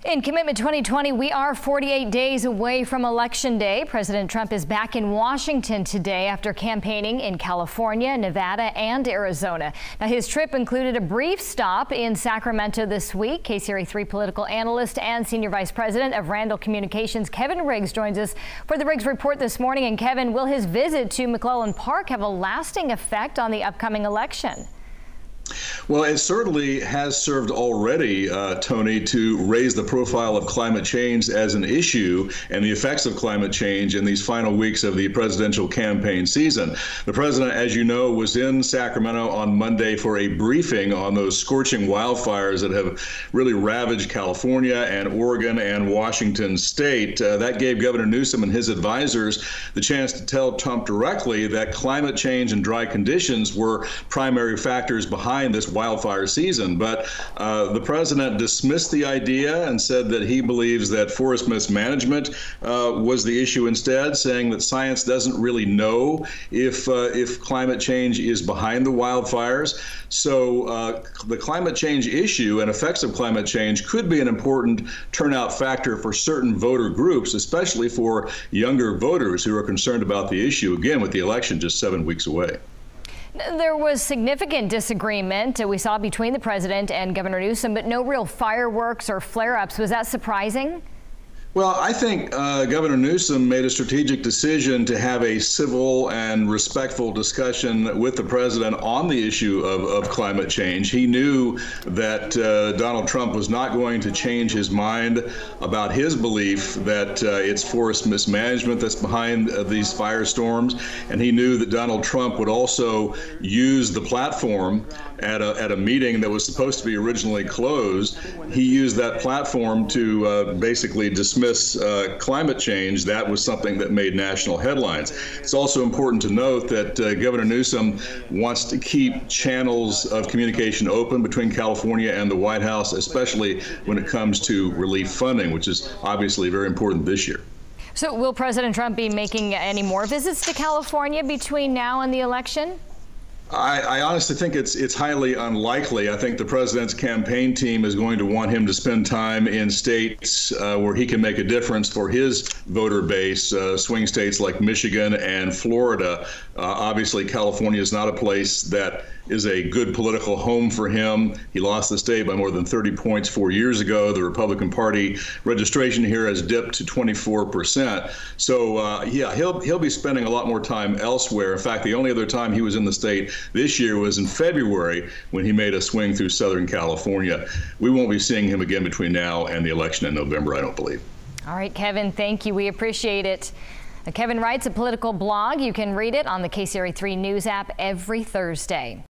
In Commitment 2020, we are 48 days away from Election Day. President Trump is back in Washington today after campaigning in California, Nevada, and Arizona. Now, his trip included a brief stop in Sacramento this week. KCRA 3 political analyst and senior vice president of Randall Communications, Kevin Riggs, joins us for the Riggs Report this morning. And Kevin, will his visit to McClellan Park have a lasting effect on the upcoming election? Well, it certainly has served already, Tony, to raise the profile of climate change as an issue and the effects of climate change in these final weeks of the presidential campaign season. The president, as you know, was in Sacramento on Monday for a briefing on those scorching wildfires that have really ravaged California and Oregon and Washington state. That gave Governor Newsom and his advisors the chance to tell Trump directly that climate change and dry conditions were primary factors behind this wildfire season. But the president dismissed the idea and said that he believes that forest mismanagement was the issue instead, saying that science doesn't really know if climate change is behind the wildfires. So the climate change issue and effects of climate change could be an important turnout factor for certain voter groups, especially for younger voters who are concerned about the issue, again, with the election just 7 weeks away. There was significant disagreement we saw between the president and Governor Newsom, but no real fireworks or flare-ups. Was that surprising? Well, I think Governor Newsom made a strategic decision to have a civil and respectful discussion with the president on the issue of climate change. He knew that Donald Trump was not going to change his mind about his belief that it's forest mismanagement that's behind these firestorms, and he knew that Donald Trump would also use the platform at a meeting that was supposed to be originally closed. He used that platform to basically dismiss climate change. That was something that made national headlines. It's also important to note that Governor Newsom wants to keep channels of communication open between California and the White House, especially when it comes to relief funding, which is obviously very important this year. So will President Trump be making any more visits to California between now and the election? I honestly think it's highly unlikely. I think the president's campaign team is going to want him to spend time in states where he can make a difference for his voter base, swing states like Michigan and Florida. Obviously, California is not a place that is a good political home for him. He lost the state by more than 30 points 4 years ago. The Republican Party registration here has dipped to 24%. So, yeah, he'll be spending a lot more time elsewhere. In fact, the only other time he was in the state this year was in February when he made a swing through Southern California. We won't be seeing him again between now and the election in November, I don't believe. All right, Kevin, thank you. We appreciate it. Kevin writes a political blog. You can read it on the KCRA 3 News app every Thursday.